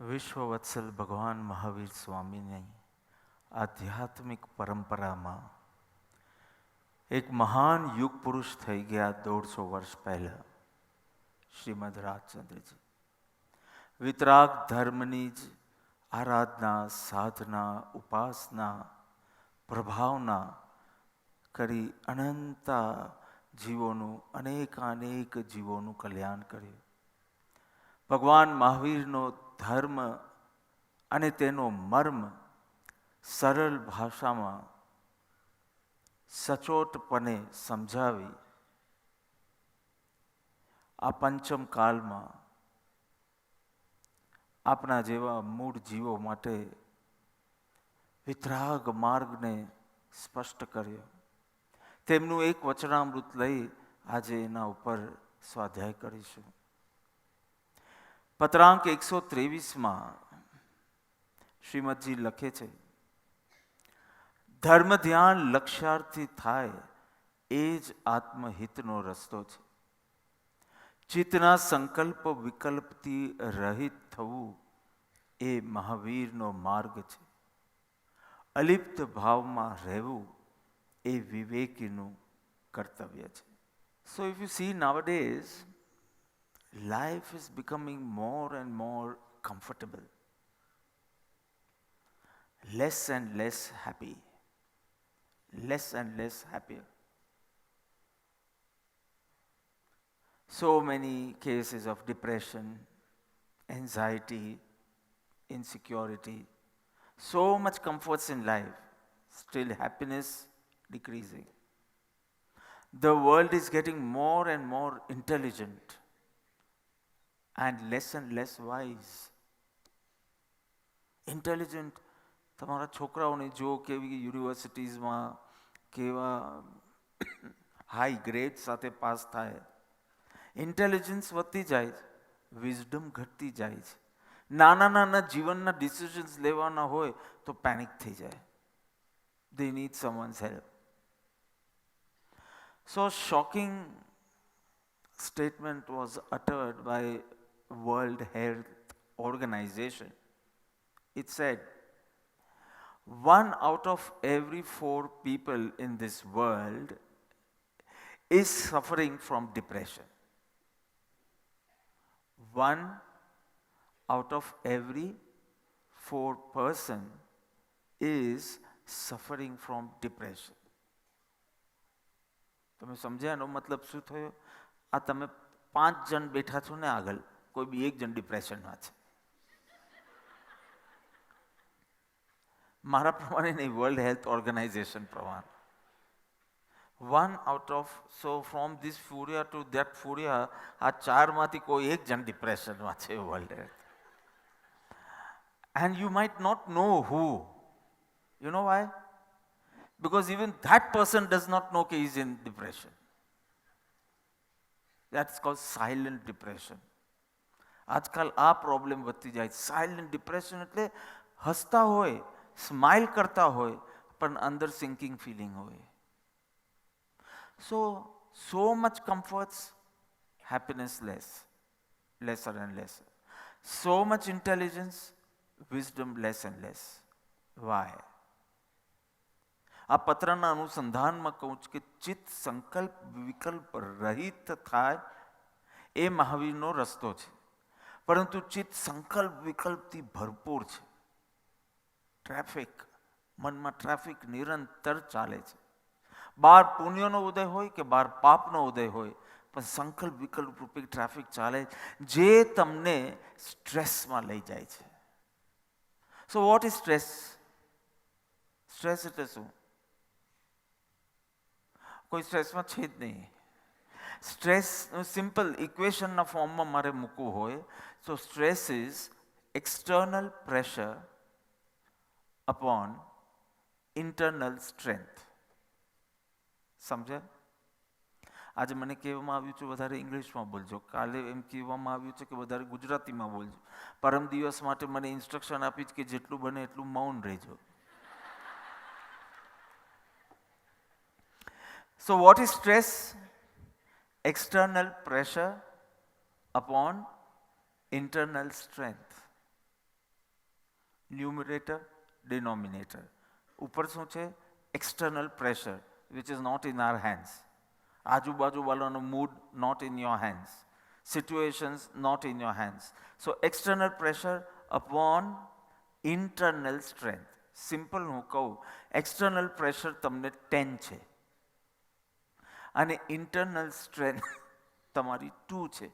વિશ્વવત્સલ ભગવાન મહાવીર સ્વામીની આધ્યાત્મિક પરંપરામાં એક મહાન યુગ પુરુષ થઈ ગયા 150 વર્ષ પહેલા, શ્રીમદ રાજચંદ્રજી. વિતરાગ ધર્મની જ આરાધના, સાધના, ઉપાસના, પ્રભાવના કરી અનંતા જીવોનું, અનેકાનેક જીવોનું કલ્યાણ કર્યું. ભગવાન મહાવીરનો ધર્મ અને તેનો મર્મ સરળ ભાષામાં સચોટપણે સમજાવી આ પંચમ કાળમાં આપણા જેવા મૂળ જીવો માટે વિતરાગ માર્ગને સ્પષ્ટ કર્યો. તેમનું એક વચનામૃત લઈ આજે એના ઉપર સ્વાધ્યાય કરીશું. પત્રાંક 123માં શ્રીમદજી લખે છે, ધર્મ ધ્યાન લક્ષ્યાર્થી થાય એ જ આત્મહિતનો રસ્તો છે. ચિત્તના સંકલ્પ વિકલ્પથી રહિત થવું એ મહાવીરનો માર્ગ છે. અલિપ્ત ભાવમાં રહેવું એ વિવેકીનું કર્તવ્ય છે. સો if you C nowadays, life is becoming more and more comfortable, less and less happy, less and less happier. So many cases of depression, anxiety, insecurity, so much comforts in life, still happiness decreasing. The world is getting more and more intelligent and less wise. Intelligent, તમારા છોકરાઓને જો કેવી યુનિવર્સિટીઝમાં કેવા high grade સાથે pass થાય, intelligence વધતી જાય છે, વિઝડમ ઘટતી જાય છે. નાના નાના જીવનના ડિસિઝન્સ લેવાના હોય તો પેનિક થઈ જાય. They need someone's help. So shocking statement was uttered by World Health Organization. It said, 1 out of every 4 people in this world is suffering from depression. 1 out of every 4 person is suffering from depression. તમે સમજ્યા એનો મતલબ શું થયો? આ તમે 5 જણ બેઠા છો ને આગળ, કોઈ બી 1 જણ ડિપ્રેશનમાં છે. મારા પ્રમાણે નહીં, વર્લ્ડ હેલ્થ ઓર્ગેનાઇઝેશન પ્રમાણે. 1 out of, so from this furia to that furia, આ 4માંથી કોઈ 1 જણ ડિપ્રેશનમાં છે world health. And you might not know who. You know why? Because even that person does not know he is in depression. That's called silent depression. આજકાલ આ problem વધતી જાય. Silent depression એટલે હસતા હોય, સ્માઇલ કરતા હોય, પણ અંદર સિંકિંગ ફિલિંગ હોય. So much comforts, happiness lesser and lesser. So much intelligence, wisdom less and less. Why? આ પત્રના અનુસંધાનમાં કહું છું કે ચિત્ત સંકલ્પ વિકલ્પ રહિત થાય એ મહાવીરનો રસ્તો છે. પરંતુ ચિત્ત સંકલ્પ વિકલ્પથી ભરપૂર છે. મનમાં ટ્રાફિક નિરંતર ચાલે છે. બહાર પુણ્યનો ઉદય હોય કે બહાર પાપનો ઉદય હોય, પણ સંકલ્પ વિકલ્પ રૂપે ટ્રાફિક ચાલે, જે તમને સ્ટ્રેસમાં લઈ જાય છે. So what is stress? Stress એટલે શું? કોઈ સ્ટ્રેસમાં છે જ નહીં. સ્ટ્રેસ સિમ્પલ ઇક્વેશનના ફોર્મમાં મારે મૂકવું હોય તો stress is external pressure upon internal strength. સમજે? આજે મને કહેવામાં આવ્યું છે વધારે ઇંગ્લિશમાં બોલજો, કાલે એમ કહેવામાં આવ્યું છે કે વધારે ગુજરાતીમાં બોલજો, પરમ દિવસ માટે મને ઇન્સ્ટ્રક્શન આપી છે કે જેટલું બને એટલું મૌન રહેજો. So what is stress? External pressure upon internal strength. Numerator, denominator. ઉપર શું છે? External pressure which is not in our hands. આજુબાજુવાળાનો mood not in your hands. Situations not in your hands. So external pressure upon internal strength. Simple હું કહું, external pressure તમને 10 છે અને internal strength તમારી 2 છે.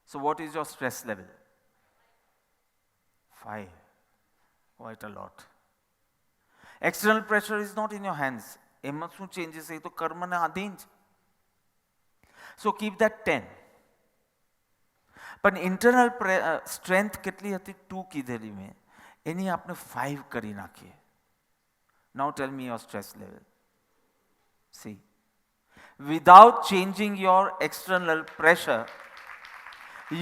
So what is your stress level? 5. Quite a lot. External pressure is not in your hands. એમાં શું changes એ તો કર્મને આધીન છે. સો કીપ ધેટ 10. પણ ઇન્ટરનલ સ્ટ્રેન્થ કેટલી હતી? 2 કીધેલી મેં, એની આપણે 5 કરી નાખીએ. Now tell me your stress level. See, without changing your external pressure,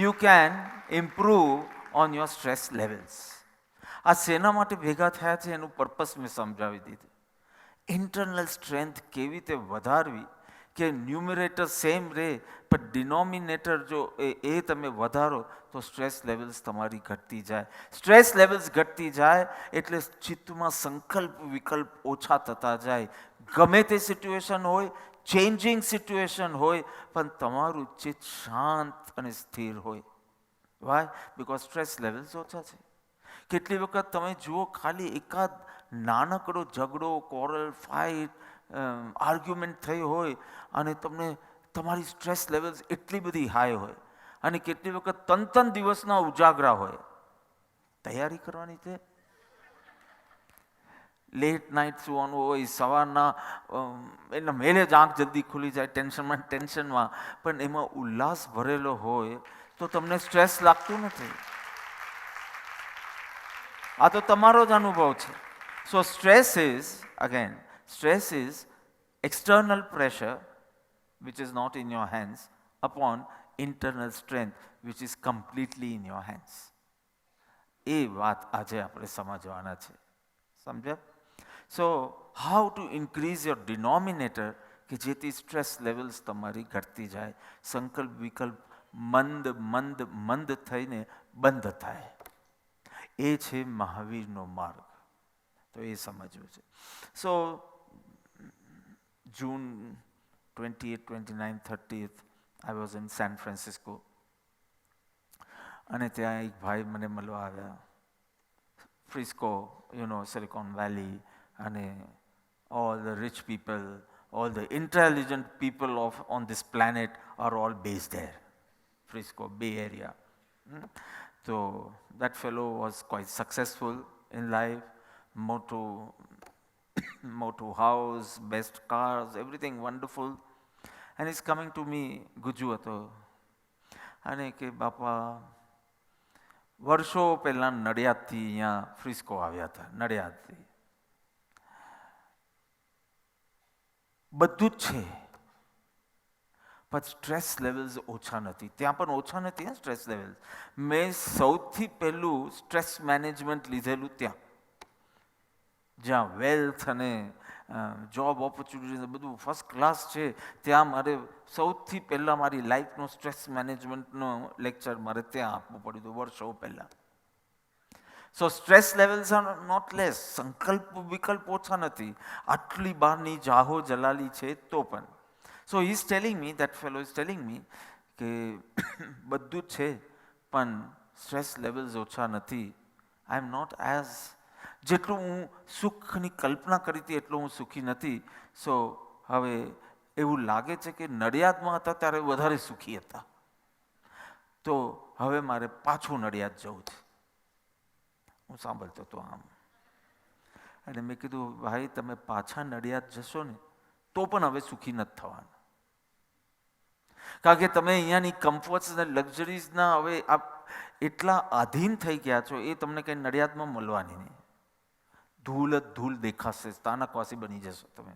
you can improve on your stress levels. આ શેના માટે ભેગા થયા છે એનું પર્પસ મેં સમજાવી દીધું. ઇન્ટરનલ સ્ટ્રેન્થ કેવી રીતે વધારવી કે ન્યુમરેટર સેમ રહે પણ ડિનોમિનેટર જો એ તમે વધારો તો સ્ટ્રેસ લેવલ્સ તમારી ઘટતી જાય. સ્ટ્રેસ લેવલ્સ ઘટતી જાય એટલે ચિત્તમાં સંકલ્પ વિકલ્પ ઓછા થતા જાય. ગમે તે સિચ્યુએશન હોય, ચેન્જિંગ સિચ્યુએશન હોય, પણ તમારું ચિત્ત શાંત અને સ્થિર હોય. વાય? બિકોઝ સ્ટ્રેસ લેવલ્સ ઓછા છે. કેટલી વખત તમે જુઓ, ખાલી એકાદ નાનકડો ઝઘડો, કોરલ, ફાઇટ, આર્ગ્યુમેન્ટ થઈ હોય અને તમને તમારી સ્ટ્રેસ લેવલ્સ એટલી બધી હાઈ હોય અને કેટલી વખત 3 દિવસના ઉજાગરા હોય. તૈયારી કરવાની છે. લેટ નાઇટ સુવાનું હોય, સવારના એના મેલે જ આંખ જલ્દી ખુલી જાય ટેન્શનમાં, પણ એમાં ઉલ્લાસ ભરેલો હોય તો તમને સ્ટ્રેસ લાગતું નથી. આ તો તમારો જ અનુભવ છે. So stress is external pressure which is not in your hands upon internal strength which is completely in your hands. એ વાત આજે આપણે સમજવાના છે. સમજ્યા? So how to increase your denominator કે જેથી સ્ટ્રેસ લેવલ્સ તમારી ઘટતી જાય, સંકલ્પ વિકલ્પ મંદ મંદ મંદ થઈને બંધ થાય. એ છે મહાવીરનો માર્ગ. તો એ સમજવું છે. સો June 28th, 29th, 30th, I was in San Francisco. અને ત્યાં એક ભાઈ મને મળવા આવ્યા. Frisco, Silicon Valley, અને all the rich people, all the intelligent people on this planet are all based there. Frisco, Bay Area. So that fellow was quite successful in life, motor house, best cars, everything wonderful. And he's coming to me, Gujju હતો, અને કે બાપા વર્ષો પહેલા નડિયાદથી અહીંયા ફ્રિસ્કો આવ્યા હતા. નડિયાદથી બધું જ છે પણ સ્ટ્રેસ લેવલ્સ ઓછા નથી. ત્યાં પણ ઓછા નથી સ્ટ્રેસ લેવલ્સ. મેં સૌથી પહેલું સ્ટ્રેસ મેનેજમેન્ટ લીધેલું ત્યાં, જ્યાં વેલ્થ અને જોબ ઓપોર્ચ્યુનિટીઝ બધું ફર્સ્ટ ક્લાસ છે. ત્યાં મારે સૌથી પહેલાં મારી લાઈફનો સ્ટ્રેસ મેનેજમેન્ટનો લેક્ચર મારે ત્યાં આપવું પડ્યું હતું વર્ષો પહેલાં. So stress levels are not less. સંકલ્પ વિકલ્પ ઓછા નથી. આટલી બહારની જાહો જલાલી છે તો પણ. So he is telling me, that fellow is telling me કે બધું જ છે પણ સ્ટ્રેસ લેવલ્સ ઓછા નથી. આઈ એમ નોટ એઝ, જેટલું હું સુખની કલ્પના કરી હતી એટલું હું સુખી નથી. સો હવે એવું લાગે છે કે નડિયાદમાં હતા ત્યારે વધારે સુખી હતા. તો હવે મારે પાછું નડિયાદ જવું છે. હું સાંભળતો હતો આમ, અને મેં કીધું ભાઈ તમે પાછા નડિયાદ જશો ને તો પણ હવે સુખી નથી થવાના. કારણ કે તમે અહીંયાની કમ્ફર્ટ્સ અને લક્ઝરીઝના હવે એટલા આધીન થઈ ગયા છો, એ તમને કંઈ નડિયાદમાં મળવાની નહીં. ધૂળ જ ધૂળ દેખાશે, સ્થાનકવાસી બની જશો તમે.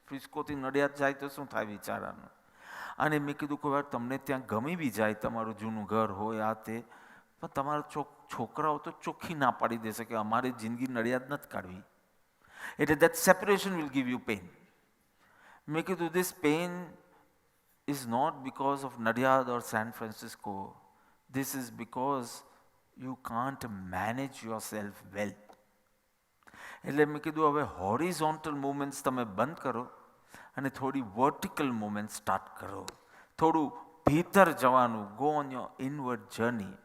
ફ્રિસ્કોથી નડિયાદ જાય તો શું થાય વિચારાનું. અને મેં કીધું કોઈ વાર તમને ત્યાં ગમી બી જાય, તમારું જૂનું ઘર હોય આ તે, પણ તમારા છોકરાઓ તો ચોખ્ખી ના પાડી દેશે કે અમારી જિંદગી નડિયાદ નથી કાઢવી. એટલે that separation will give you pain. મેં કીધું this pain is not because of Nadiad or San Francisco. This is because you can't manage yourself well. એટલે મેં કીધું હવે હોરિઝોન્ટલ મુવમેન્ટ્સ તમે બંધ કરો અને થોડી વર્ટિકલ મુવમેન્ટ સ્ટાર્ટ કરો. થોડું ભીતર જવાનું, go on your inward journey,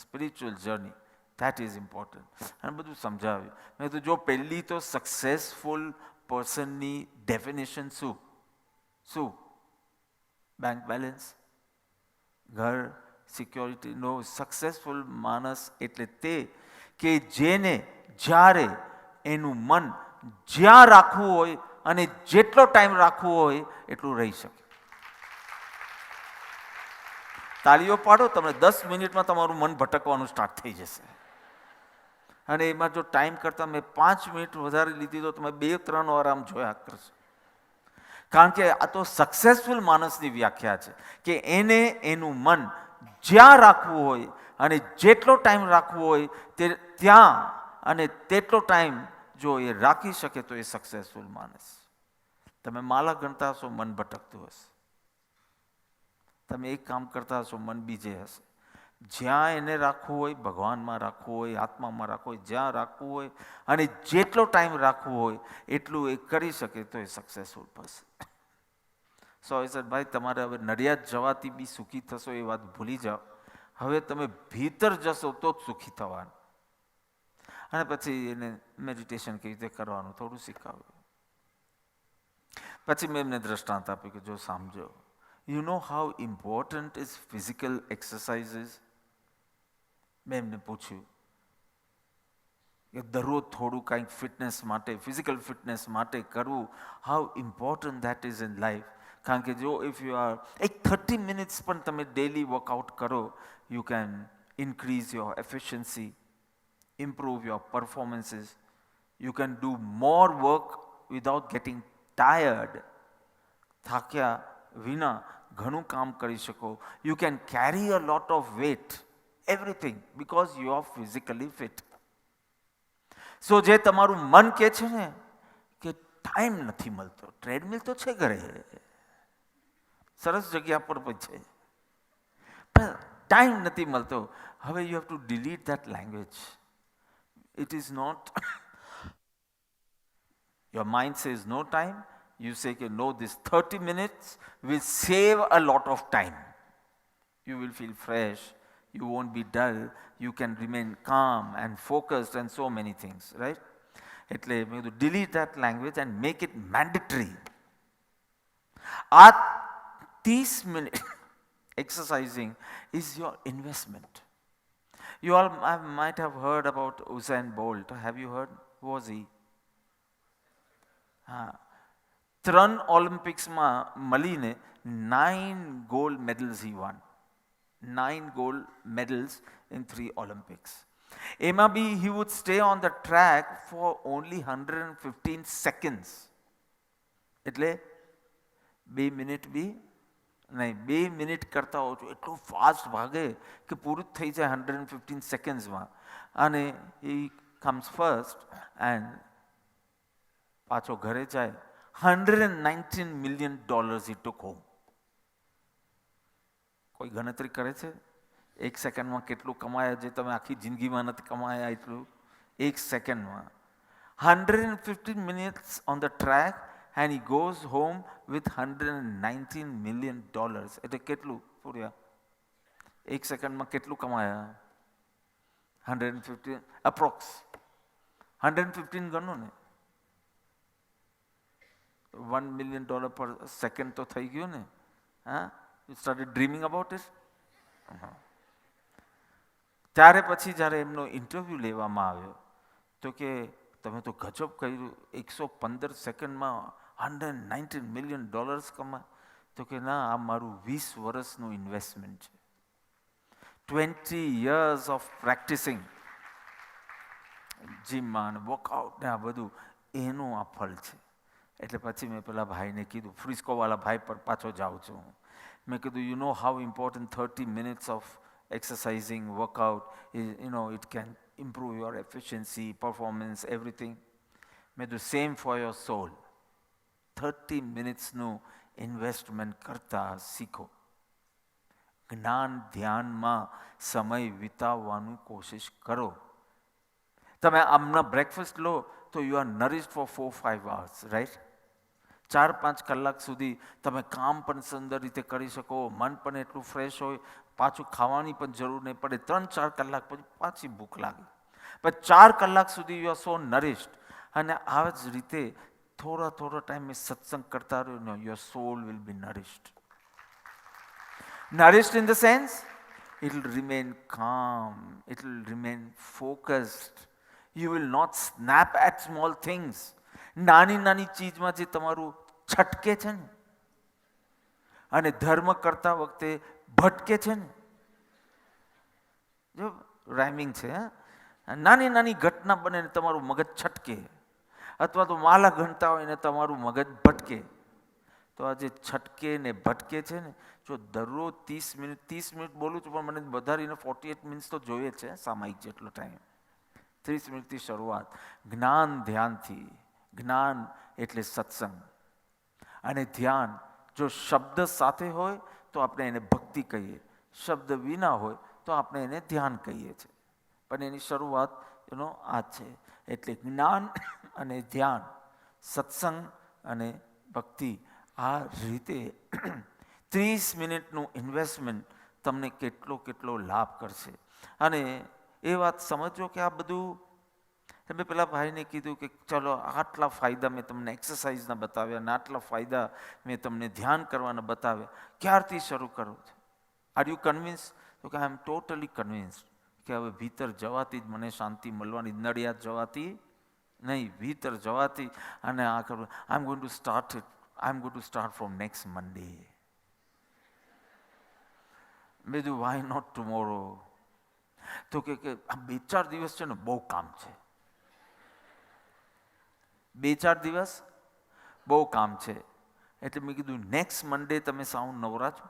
spiritual journey. That is important. અને બધું સમજાવ્યું. મેં કીધું જો પહેલી તો સક્સેસફુલ પર્સનની ડેફિનેશન શું? બેંક બેલેન્સ, ઘર, સિક્યોરિટી. નો, સક્સેસફુલ માણસ એટલે તે કે જેને જ્યારે એનું મન જ્યાં રાખવું હોય અને જેટલો ટાઈમ રાખવો હોય એટલું રહી શકે. તાળીઓ પાડો, તમને 10 મિનિટમાં તમારું મન ભટકવાનું સ્ટાર્ટ થઈ જશે. અને એમાં જો ટાઈમ કરતાં મેં 5 મિનિટ વધારે લીધી તો તમે 2-3 વાર આમ જોયા કરશો. કારણ કે આ તો સક્સેસફુલ માણસની વ્યાખ્યા છે કે એને એનું મન જ્યાં રાખવું હોય અને જેટલો ટાઈમ રાખવો હોય તે ત્યાં અને તેટલો ટાઈમ જો એ રાખી શકે તો એ સક્સેસફુલ માણસ. તમે માલા ગણતા હશો, મન ભટકતું હશે. તમે એક કામ કરતા હશો, મન બીજે હશે. જ્યાં એને રાખવું હોય, ભગવાનમાં રાખવું હોય, આત્મામાં રાખવું હોય, જ્યાં રાખવું હોય અને જેટલો ટાઈમ રાખવું હોય એટલું એ કરી શકે તો એ સક્સેસફુલ પર્સન. ભાઈ તમારે હવે નડિયાદ જવાથી બી સુખી થશો એ વાત ભૂલી જાઓ. હવે તમે ભીતર જશો તો જ સુખી થવાનું. અને પછી એને મેડિટેશન કેવી રીતે કરવાનું થોડું શીખવ્યું. પછી મેં એમને દ્રષ્ટાંત આપ્યું કે જો સમજો, you know how important is physical exercises. મેં એમને પૂછ્યું કે દરરોજ થોડું કંઈક ફિટનેસ માટે, ફિઝિકલ ફિટનેસ માટે કરવું, how important that is in life. કારણ કે જો ઇફ યુ આર 30 મિનિટ્સ પણ તમે ડેલી વર્કઆઉટ કરો, you can increase your efficiency, improve your performances. You can do more work without getting tired. થાક્યા વિના ઘણું કામ કરી શકો. You can carry a lot of weight, everything, because you are physically fit. So જે તમારું મન કહે છે ને કે ટાઈમ નથી મળતો, ટ્રેડમિલ તો છે ઘરે, સરસ જગ્યા પર પણ છે, પણ ટાઈમ નથી મળતો. હવે you have to delete that language. It is not, your mind says no time, you say no, this 30 minutes will save a lot of time. You will feel fresh, you won't be dull, you can remain calm and focused and so many things, right? એટલે મેં કીધું delete that language and make it mandatory. આ 30 minutes exercising is your investment. You all might have heard about Usain Bolt. Have you heard? Who was he? 3 ઓલિમ્પિક્સમાં મળીને 9 gold medals he won. 9 gold medals in 3 Olympics. એમાં બી he would stay on the track for only 115 seconds. એટલે 2 minute બી નહીં, 2 minute કરતા ઓછું. એટલું fast ભાગે કે પૂરું થઈ જાય 115 સેકન્ડ્સમાં. અને he comes first and પાછો ઘરે જાય. $119 million he took home. કોઈ ગણતરી કરે છે 1 સેકન્ડમાં કેટલું કમાયા જે તમે આખી જિંદગીમાં નથી કમાયા એટલું? 1 સેકન્ડમાં 115 minutes on the track and he goes home with $119 million. એટલે કેટલું પૂર્યા 1 સેકન્ડમાં કેટલું કમાયા? 115 અપ્રોક્સ 115 ગણો ને, $1 million per second તો થઈ ગયું ને. હા, you started dreaming about it. ત્યારે પછી જ્યારે એમનો ઇન્ટરવ્યૂ લેવામાં આવ્યો તો કે તમે તો ગજબ કર્યું, 115 સેકન્ડમાં $119 million કમાય. તો કે ના, આ મારું 20 વર્ષનું ઇન્વેસ્ટમેન્ટ છે. 20 years of practicing, જીમમાં ને વર્કઆઉટ ને આ બધું, એનું આ ફળ છે. એટલે પછી મેં પેલા ભાઈને કીધું, ફ્રિસ્કોવાળા ભાઈ પર પાછો જાઉં છું. મેં કીધું you know how important 30 minutes of exercising, workout, it can improve your efficiency, performance, everything. May do same for your soul. 30 minutes નું ઇન્વેસ્ટમેન્ટ કરતા શીખો. જ્ઞાન ધ્યાનમાં સમય વિતાવવાનું કોશિશ કરો. તમે આમના બ્રેકફાસ્ટ લો તો you are nourished for 4-5 hours, right? 4-5 કલાક સુધી તમે કામ પણ સુંદર રીતે કરી શકો, મન પણ એટલું ફ્રેશ હોય, પાછું ખાવાની પણ જરૂર નહીં પડે. 3-4 કલાક પછી પાછી ભૂખ લાગે, પણ 4 કલાક સુધી યુ આર સો નરિશ્ડ. અને આ જ રીતે થોડા ટાઈમે સત્સંગ કરતા રહ્યો ને, your soul will be nourished. Nourished in the sense, it will remain calm, it will remain focused. You will not snap at small things. નાની ચીજમાં જે તમારું છટકે છે ને, અને ધર્મ કરતા વખતે ભટકે છે ને, જો રાઇમિંગ છે, નાની ઘટના બને ને તમારું મગજ છટકે, અથવા તો માલા ગણતા હોય ને તમારું મગજ ભટકે. તો આ જે છટકે ને ભટકે છે ને, જો દરરોજ 30 મિનિટ બોલું છું, પણ મને વધારીને 48 મિનિટ્સ તો જોઈએ છે, સામાયિક જેટલો ટાઈમ. 30 મિનિટથી શરૂઆત, જ્ઞાન ધ્યાનથી. જ્ઞાન એટલે સત્સંગ, અને ધ્યાન જો શબ્દ સાથે હોય તો આપણે એને ભક્તિ કહીએ, શબ્દ વિના હોય તો આપણે એને ધ્યાન કહીએ છીએ. પણ એની શરૂઆત એનો આ છે. એટલે જ્ઞાન અને ધ્યાન, સત્સંગ અને ભક્તિ, આ રીતે 30 મિનિટનું ઇન્વેસ્ટમેન્ટ તમને કેટલો લાભ કરશે. અને એ વાત સમજો કે આ બધું, તમે પેલા ભાઈને કીધું કે ચલો આટલા ફાયદા મેં તમને એક્સરસાઇઝના બતાવ્યા, અને આટલા ફાયદા મેં તમને ધ્યાન કરવાના બતાવ્યા, ક્યારથી શરૂ કરો છો? Are you convince? તો કે આઈ એમ ટોટલી કન્વિન્સ કે હવે ભીતર જવાથી જ મને શાંતિ મળવાની, નડિયાદ જવાથી નહીં, ભીતર જવાથી. અને આ કરવું, I am going to start from next Monday. બીજું વાય નોટ ટુમોરો? તો કે આ 2-4 દિવસ છે ને બહુ કામ છે, 2-4 દિવસ બહુ કામ છે. એટલે મેં કીધું નેક્સ્ટ મંડે તમે સાવ નવરા છો?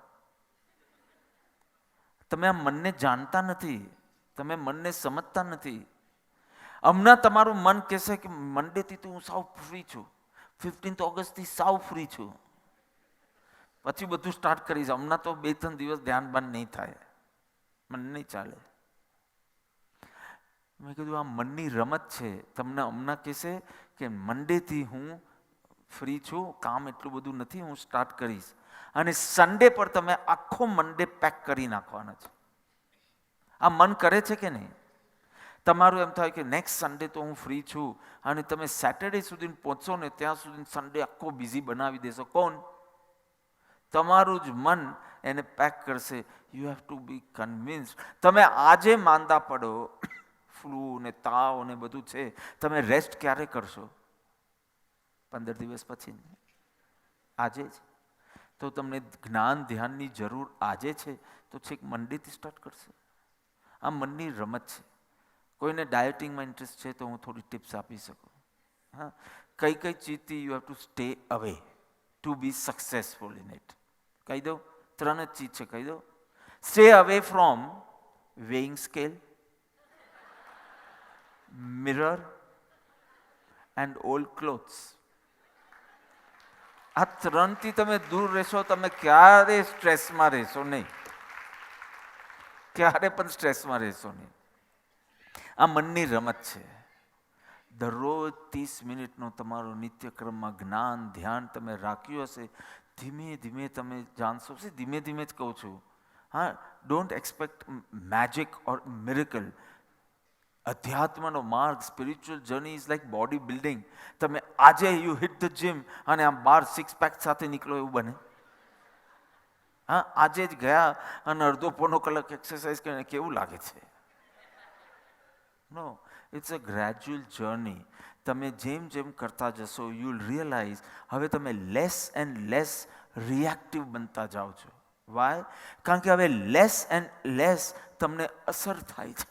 તમે આ મનને જાણતા નથી, તમે મનને સમજતા નથી. હમણાં તમારું મન કહેશે કે મંડેથી તો હું સાવ ફ્રી છું, 15 ઓગસ્ટથી સાવ ફ્રી છું, પછી બધું સ્ટાર્ટ કરીશ. હમણાં તો 2-3 દિવસ ધ્યાન બાન નહીં થાય, મને નહીં ચાલે. મેં કીધું આ મનની રમત છે. તમને હમણાં કહેશે કે મંડેથી હું ફ્રી છું, કામ એટલું બધું નથી, હું સ્ટાર્ટ કરીશ. અને સન્ડે પર તમે આખો મંડે પેક કરી નાખવાના છે. આ મન કરે છે કે નહીં? તમારું એમ થાય કે નેક્સ્ટ સન્ડે તો હું ફ્રી છું, અને તમે સેટરડે સુધી પહોંચો ને ત્યાં સુધી સન્ડે આખો બિઝી બનાવી દેશો. કોણ? તમારું જ મન એને પેક કરશે. You have two B convinced. તમે આજે માંદા પડો, ફ્લૂ ને તાવ ને બધું છે, તમે રેસ્ટ ક્યારે કરશો? 15 દિવસ પછી, આજે જ. તો તમને જ્ઞાન ધ્યાનની જરૂર આજે છે, તો છેક મંડેથી સ્ટાર્ટ કરશે. આ મનની રમત છે. કોઈને ડાયટિંગમાં ઇન્ટરેસ્ટ છે તો હું થોડી ટિપ્સ આપી શકું. હા, કઈ ચીજથી you have to stay away to be successful in it. કહી દો, 3 જ ચીજ છે, કહી દો. Stay away from weighing scale, mirror and old clothes. આ 3થી તમે દૂર રહેશો, તમે ક્યારે સ્ટ્રેસમાં રહેશો નહીં, ક્યારે પણ સ્ટ્રેસમાં રહેશો નહીં. આ મનની રમત છે. દરરોજ 30 મિનિટનો તમારો નિત્યક્રમમાં જ્ઞાન ધ્યાન તમે રાખ્યું હશે, ધીમે ધીમે તમે જાણશો. ધીમે ધીમે જ કહું છું. હા, don't expect magic or miracle. અધ્યાત્મનો માર્ગ, spiritual journey is like body building. તમે આજે યુ હિટ ધ જીમ અને આમ 6 પેક સાથે નીકળો એવું બને? હા, આજે જ ગયા અને અડધો પોણો કલાક એક્સરસાઇઝ કરીને કેવું લાગે છે? નો, ઇટ્સ અ ગ્રેજ્યુઅલ જર્ની. તમે જેમ કરતા જશો, યુ વિલ રિયલાઇઝ હવે તમે લેસ એન્ડ લેસ રિએક્ટિવ બનતા જાઓ છો. વાય? કારણ કે હવે લેસ એન્ડ લેસ તમને અસર થાય છે.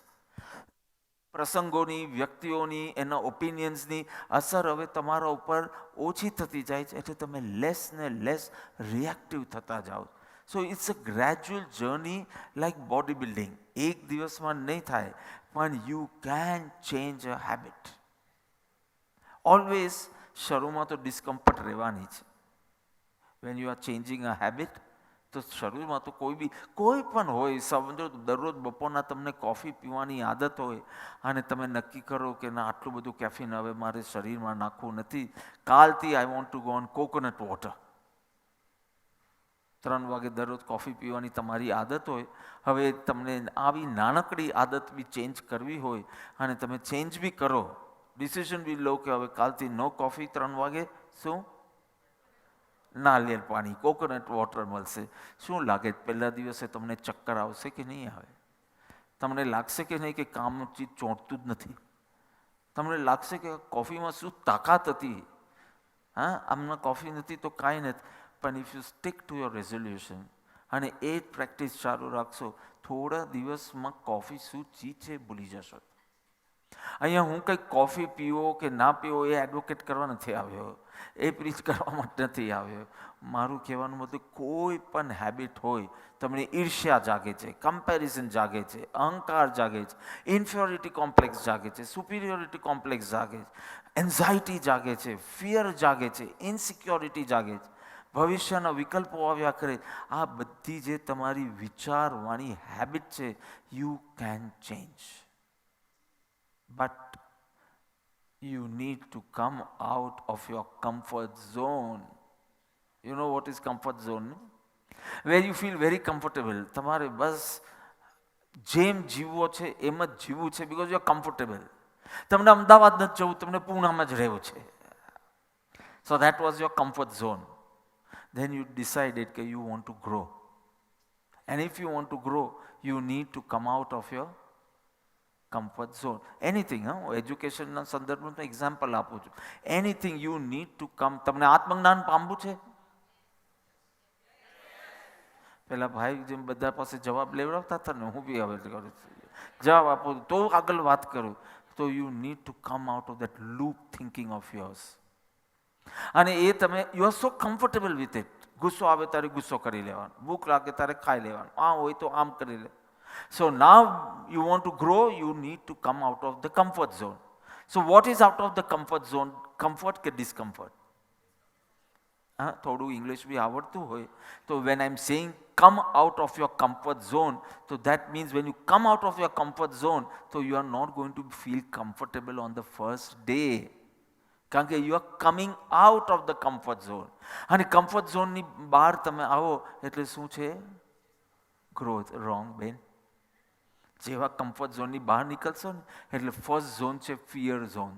પ્રસંગોની, વ્યક્તિઓની, એના ઓપિનિયન્સની અસર હવે તમારા ઉપર ઓછી થતી જાય છે. એટલે તમે લેસ ને લેસ રિએક્ટિવ થતા જાઓ. So it's a gradual journey like body building. એક દિવસમાં નહીં થાય, પણ you can change a habit. Always શરૂમાં તો ડિસ્કમ્ફર્ટ રહેવાની છે. When you are changing a habit, તો શરૂમાં તો કોઈ પણ હોય, સમજો દરરોજ બપોરના તમને કોફી પીવાની આદત હોય અને તમે નક્કી કરો કે ના આટલું બધું કેફીન હવે મારે શરીરમાં નાખવું નથી, કાલથી I want to go on coconut water. 3 વાગે દરરોજ કોફી પીવાની તમારી આદત હોય, હવે તમને આવી નાનકડી આદત બી ચેન્જ કરવી હોય અને તમે ચેન્જ બી કરો, ડિસિઝન બી લો કે હવે કાલથી નો કોફી, 3 વાગે શું નાળિયેર પાણી, કોકોનટ વોટર મળશે. શું લાગે પહેલા દિવસે તમને ચક્કર આવશે કે નહીં આવે? તમને લાગશે કે નહીં કે કામનું ચીજ ચોંટતું જ નથી? તમને લાગશે કે કોફીમાં શું તાકાત હતી? હા, આમના કોફી નથી તો કાંઈ નથી. પણ if you stick to your resolution અને એ જ પ્રેક્ટિસ ચાલુ રાખશો, થોડા દિવસમાં કોફી શું ચીજ છે ભૂલી જશો. અહીંયા હું કંઈક કોફી પીવો કે ના પીવો એ એડવોકેટ કરવા નથી આવ્યો, એ પ્રીચ કરવા માટે નથી આવ્યો. મારું કહેવાનું મતલબ કોઈ પણ હેબિટ હોય, તમને ઈર્ષ્યા જાગે છે, કમ્પેરિઝન જાગે છે, અહંકાર જાગે છે, ઇન્ફિયોરિટી કોમ્પ્લેક્સ જાગે છે, સુપિરિયોરિટી કોમ્પ્લેક્સ જાગે છે, એન્ઝાઇટી જાગે છે, ફિયર જાગે છે, ઇનસિક્યોરિટી જાગે છે, ભવિષ્યના વિકલ્પો આવ્યા કરે. આ બધી જે તમારી વિચારવાની હેબિટ છે, you can change. But you need to come out of your comfort zone. You know what is comfort zone? Where you feel very comfortable. તમારે બસ જેમ જીવવો છે એમ જ જીવવું છે, because you are comfortable. તમને અમદાવાદ નથી જવું, તમને પૂનામાં જ રહેવું છે. So that was your comfort zone. Then you decided that you want to grow. And if you want to grow, you need to come out of your comfort zone. Anything, એજ્યુકેશનના સંદર્ભમાં example આપું છું. Anything you need to come. તમને આત્મજ્ઞાન પામવું છે? પેલા ભાઈ જેમ બધા પાસે જવાબ લેવડાવતા હતા ને, હું બી હવે કરું જવાબ આપો તો આગળ વાત કરું. તો you need to come out of that loop thinking of yours. અને એ તમે you are so comfortable with it. ગુસ્સો આવે ત્યારે ગુસ્સો કરી લેવાનો, ભૂખ લાગે ત્યારે ખાઈ લેવાનું, આ હોય તો આમ કરી લે. So now you want to grow, you need to come out of the comfort zone. So what is out of the comfort zone? Comfort કે discomfort? થોડું ઇંગ્લિશ બી આવડતું હોય તો when I'm saying come out of your comfort zone, so that means when you come out of your comfort zone, so you are not going to feel comfortable on the first day. કારણ કે you are coming out of the comfort zone. અને comfort zone ની બહાર તમે આવો એટલે શું છે? ગ્રોથ. રોંગ બેન. જેવા કમ્ફર્ટ ઝોનની બહાર નીકળશો ને એટલે ફર્સ્ટ ઝોન છે ફિયર ઝોન.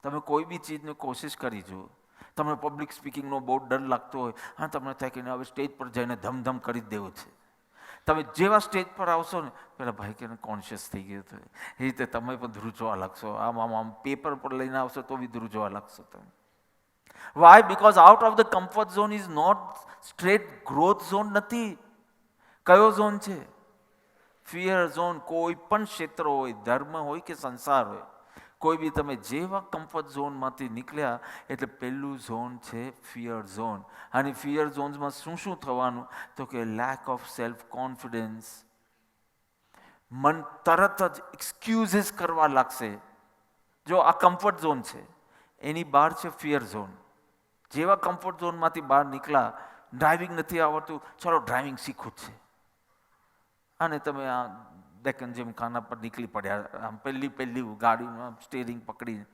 તમે કોઈ બી ચીજની કોશિશ કરી જુઓ. તમને પબ્લિક સ્પીકિંગનો બહુ ડર લાગતો હોય, હા તમને થાય કે હવે સ્ટેજ પર જઈને ધમધમ કરી જ દેવું છે. તમે જેવા સ્ટેજ પર આવશો ને પેલા ભાઈ કે કોન્શિયસ થઈ ગયો હતો, એ રીતે તમે પણ ધ્રુજવા લાગશો. આમ પેપર પર લઈને આવશો તો બી ધ્રુજવા લાગશો તમે. Why? Because out of the comfort zone is not straight growth zone નથી. કયો ઝોન છે? Fear zone. કોઈ પણ ક્ષેત્ર હોય, ધર્મ હોય કે સંસાર હોય, કોઈ બી તમે જેવા કમ્ફર્ટ ઝોનમાંથી નીકળ્યા એટલે પહેલું ઝોન છે ફિયર ઝોન. અને ફિયર ઝોન્સમાં શું શું થવાનું? તો કે લેક ઓફ સેલ્ફ કોન્ફિડન્સ. મન તરત જ એક્સક્યુઝીસ કરવા લાગશે. જો આ કમ્ફર્ટ ઝોન છે, એની બહાર છે ફિયર ઝોન. જેવા કમ્ફર્ટ ઝોનમાંથી બહાર નીકળ્યા, ડ્રાઇવિંગ નથી આવડતું, ચલો ડ્રાઇવિંગ શીખવું જ છે. અને તમે આ ડેકન જેમ ખાના પર નીકળી પડ્યા, આમ પહેલી ગાડીમાં સ્ટેરિંગ પકડીને.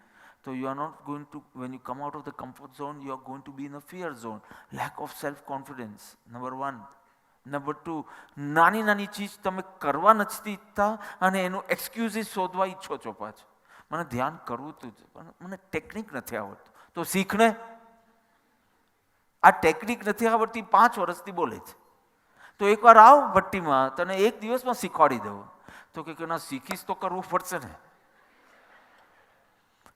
તો you are not going to, when you come out of the comfort zone, you are going to be in a fear zone. Lack of self confidence, number 1. Number 2, નાની નાની ચીજ તમે કરવા નથી ઈચ્છતા અને એનું એક્સક્યુઝિસ શોધવા ઈચ્છો છો. પાછું મને ધ્યાન કરવું હતું પણ મને ટેકનિક નથી આવડતું. તો શીખને. આ ટેકનિક નથી આવડતી 5 વર્ષથી બોલે છે. તો એકવાર આવ ભટ્ટીમાં, તને એક દિવસમાં શીખવાડી દઉં. તો કે ના શીખીશ તો કરવું પડશે ને.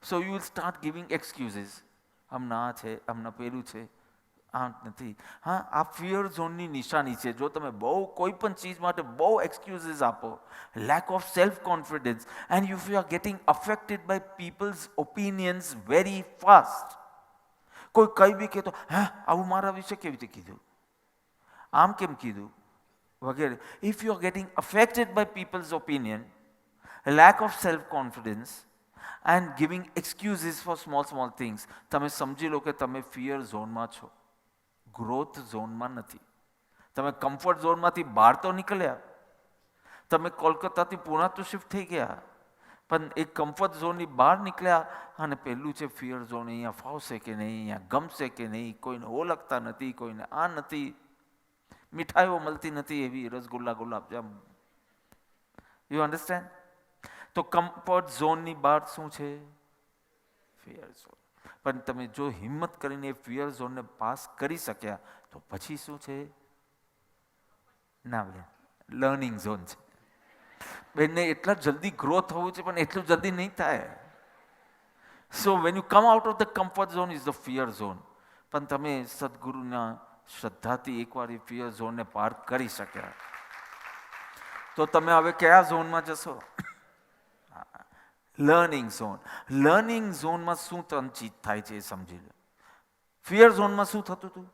So you will start giving excuses. હમણાં આ છે, હમણાં પેલું છે, આ નથી. હા, આ ફિયર ઝોનની નિશાની છે. જો તમે બહુ કોઈ પણ ચીજ માટે બહુ એક્સક્યુઝીસ આપો, lack of self confidence, and you are getting affected by peoples opinions very fast. કોઈ કંઈ બી કહેતો, હા આવું મારા વિશે કેવી રીતે કીધું, આમ કેમ કીધું વગેરે. If you are getting affected by people's opinion, lack of self confidence and giving excuses for small things, તમે સમજી લો કે તમે ફિયર ઝોનમાં છો, ગ્રોથ ઝોનમાં નથી. તમે કમ્ફર્ટ ઝોનમાંથી બહાર તો નીકળ્યા, તમે કોલકાતાથી પૂના તો શિફ્ટ થઈ ગયા, પણ એક કમ્ફર્ટ ઝોનની બહાર નીકળ્યા અને પહેલું છે ફિયર ઝોન. અહીંયા ફાવશે કે નહીં, અહીંયા ગમશે કે નહીં, કોઈને ઓળખતા નથી, કોઈને આ નથી, મીઠાઈઓ મળતી નથી એવી, રસગુલ્લા, ગુલાબજાંબુ. You understand? તો કમ્ફર્ટ ઝોનની બહાર શું છે? Fear zone. પણ તમે જો હિંમત કરીને ફિયર ઝોનને પાસ કરી શક્યા તો પછી શું છે? ના બેન, લર્નિંગ ઝોન છે. બેનને એટલા જલ્દી ગ્રો થવું છે પણ એટલું જલ્દી નહીં થાય. So when you come out of the comfort zone is the fear zone. પણ તમે સદગુરુના શ્રદ્ધાથી એકવાર એ ફિયર ઝોનને પાર કરી શક્યા તો તમે હવે કયા ઝોનમાં જશો? Learning zone. લર્નિંગ ઝોનમાં શું તનચિત થાય છે એ સમજી લો. ફિયર ઝોનમાં શું થતું હતું?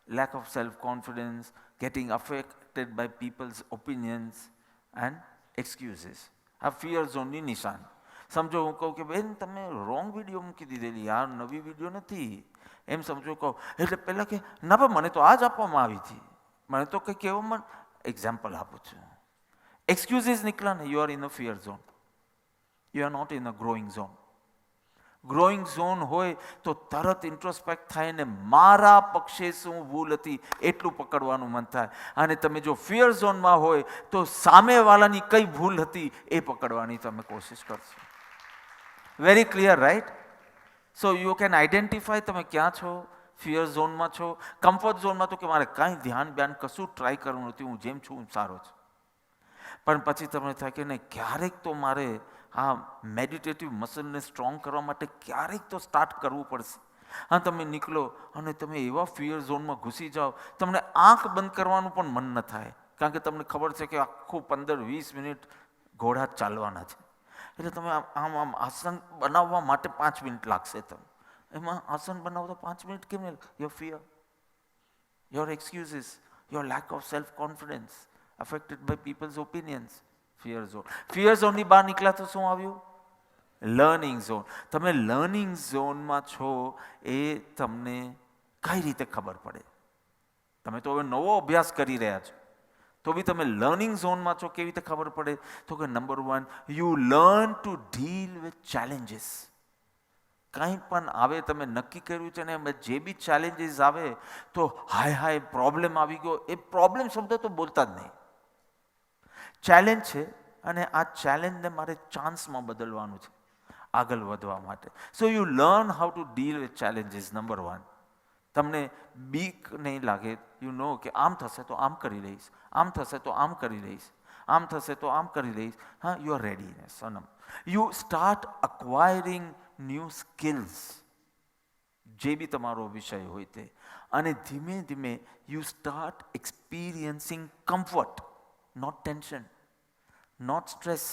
lack of self-confidence, getting affected by people's opinions and excuses. આ ફિયર ઝોનની નિશાન. સમજો હું કહું કે બેન તમે રોંગ વિડીયો મૂકી દીધેલી, યાર નવી વિડીયો નથી, એમ સમજો કહું એટલે પહેલાં કે ના ભાઈ મને તો આ જ આપવામાં આવી હતી, મને તો કંઈ કહેવામાં, એક્ઝામ્પલ આપું છું. એક્સક્યુઝીસ નીકળ્યા ને, you are in a fear zone, you are not in a growing zone. Growing zone હોય તો તરત ઇન્ટ્રોસ્પેક્ટ થાય ને મારા પક્ષે શું ભૂલ હતી એટલું પકડવાનું મન થાય. અને તમે જો ફિયર ઝોનમાં હોય તો સામેવાળાની કઈ ભૂલ હતી એ પકડવાની તમે કોશિશ કરશો. Very clear, right? So you can identify તમે ક્યાં છો. ફિયર ઝોનમાં છો. કમ્ફર્ટ ઝોનમાં તો કે મારે કાંઈ ધ્યાન બ્યાન કશું ટ્રાય કરવું નથી, હું જેમ છું સારો છું. પણ પછી તમને થાય કે નહીં, ક્યારેક તો મારે આ મેડિટેટિવ મસલને સ્ટ્રોંગ કરવા માટે ક્યારેક તો સ્ટાર્ટ કરવું પડશે. હા, તમે નીકળો અને તમે એવા ફિયર ઝોનમાં ઘૂસી જાઓ, તમને આંખ બંધ કરવાનું પણ મન ન થાય, કારણ કે તમને ખબર છે કે આખું 15-20 મિનિટ ઘોડા ચાલવાના છે. એટલે તમે આમ આમ આસન બનાવવા માટે 5 મિનિટ લાગશે. તમે એમાં આસન બનાવતા 5 મિનિટ કેમ નહીં? Your fear, your excuses, your lack of self confidence, affected by people's opinions. Fear zone. Fear ઝોનની બહાર નીકળ્યા તો શું આવ્યું? Learning zone. તમે લર્નિંગ ઝોનમાં છો એ તમને કઈ રીતે ખબર પડે? તમે તો હવે નવો અભ્યાસ કરી રહ્યા છો તો બી તમે લર્નિંગ ઝોનમાં છો, કેવી રીતે ખબર પડે? તો કે number 1, you learn to deal with challenges. કંઈ પણ આવે, તમે નક્કી કર્યું છે ને જે બી ચેલેન્જીસ આવે તો હાય પ્રોબ્લેમ આવી ગયો, એ પ્રોબ્લેમ શબ્દ તો બોલતા જ નહીં. ચેલેન્જ છે અને આ ચેલેન્જને મારે ચાન્સમાં બદલવાનું છે આગળ વધવા માટે. So you learn how to deal with challenges. Number 1, તમને બીક નહીં લાગે. યુ નો કે આમ થશે તો આમ કરી લઈશ, આમ થશે તો આમ કરી લઈશ, આમ થશે તો આમ કરી લઈશ. હા, યુ આર રેડી. સનમ, you start acquiring new skills, જે બી તમારો વિષય હોય તે. અને ધીમે ધીમે you start experiencing comfort, not tension, not stress.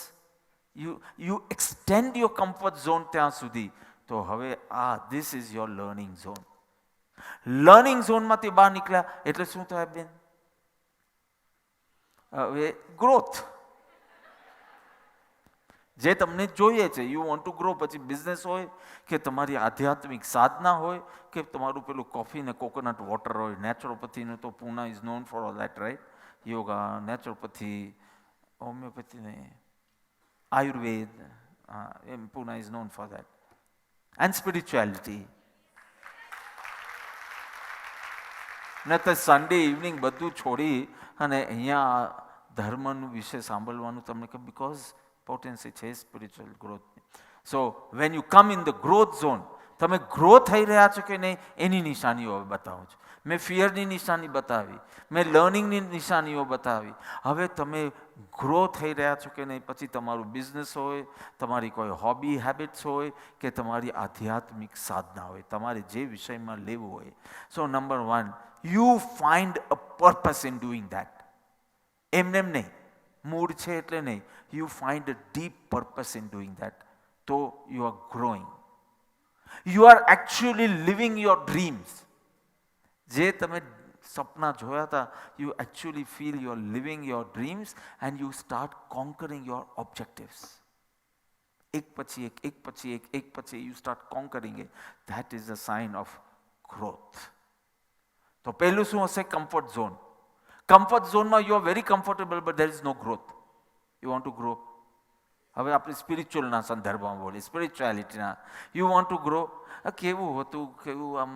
You extend your comfort zone ત્યાં સુધી. તો હવે this is your learning zone. Learning ઝોનમાંથી બહાર નીકળ્યા એટલે શું થાય બેન? હવે ગ્રોથ. જે તમને જોઈએ છે, યુ વોન્ટ ટુ ગ્રો. પછી બિઝનેસ હોય કે તમારી આધ્યાત્મિક સાધના હોય કે તમારું પેલું કોફી ને કોકોનટ વોટર હોય, નેચરોપેથીનું તો Poona is known for all that, right? Yoga, naturopathy, homeopathy નહીં, આયુર્વેદ, એમ Poona is known for that. And spirituality. ને તો સન્ડે ઇવનિંગ બધું છોડી અને અહીંયા ધર્મનું વિશે સાંભળવાનું તમને કે બિકોઝ પોટેન્સી છે સ્પિરિચ્યુઅલ ગ્રોથની. So when you come in the growth zone, તમે ગ્રો થઈ રહ્યા છો કે નહીં એની નિશાનીઓ હવે બતાવું છું. મેં ફિયરની નિશાની બતાવી, મેં લર્નિંગની નિશાનીઓ બતાવી. હવે તમે ગ્રો થઈ રહ્યા છો કે નહીં, પછી તમારું બિઝનેસ હોય, તમારી કોઈ હોબી હેબિટ્સ હોય કે તમારી આધ્યાત્મિક સાધના હોય, તમારે જે વિષયમાં લેવું હોય. So number 1, you find a purpose in doing that. એમને એમ નહીં, મૂડ છે એટલે નહીં. You find a deep purpose in doing that. તો you are growing. You are actually living your dreams. જે તમે સપના જોયા હતા, you actually feel you are living your dreams and you start conquering your objectives. એક પછી એક પછી you start conquering it. That is a sign of growth. તો પહેલું શું હશે? Comfort zone. કમ્ફર્ટ ઝોનમાં you are very comfortable but there is no growth. You want to grow. હવે આપણે સ્પિરિચ્યુઅલના સંદર્ભમાં બોલીએ, સ્પિરિચ્યુઆલિટીના. You want to grow. કેવું હતું, કેવું આમ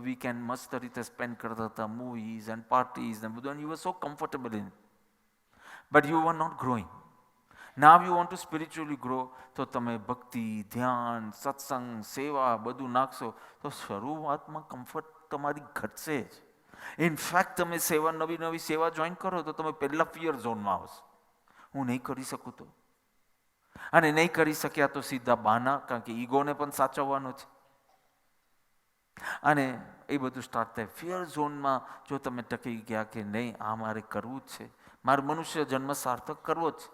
વીકેન્ડ મસ્ત રીતે સ્પેન્ડ કરતા હતા, મૂવીઝ એન્ડ પાર્ટીઝ ને બધું, you are so comfortable in, but you are not growing. Now you want to spiritually grow, તો તમે ભક્તિ, ધ્યાન, સત્સંગ, સેવા બધું નાખશો તો શરૂઆતમાં કમ્ફર્ટ તમારી ઘટશે જ. ઇનફેક્ટ તમે નવી નવી સેવા જોઈન કરો તો તમે પહેલાં ફિયર ઝોનમાં આવશો. હું નહીં કરી શકું તો. અને નહીં કરી શક્યા તો સીધા બહાના, કારણ કે ઈગોને પણ સાચવવાનો છે. અને એ બધું સ્ટાર્ટ થાય. ફિયર ઝોનમાં જો તમે ટકી ગયા કે નહીં, આ મારે કરવું જ છે, મારે મનુષ્ય જન્મ સાર્થક કરવો જ છે,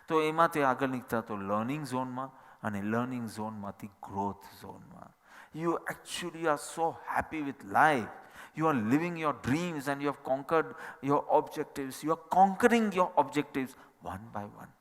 તો એમાંથી આગળ નીકળતા તો લર્નિંગ ઝોનમાં, અને લર્નિંગ ઝોનમાંથી ગ્રોથ ઝોનમાં. You actually are so happy with life. You are living your dreams and you have conquered your objectives. You are conquering your objectives one by one.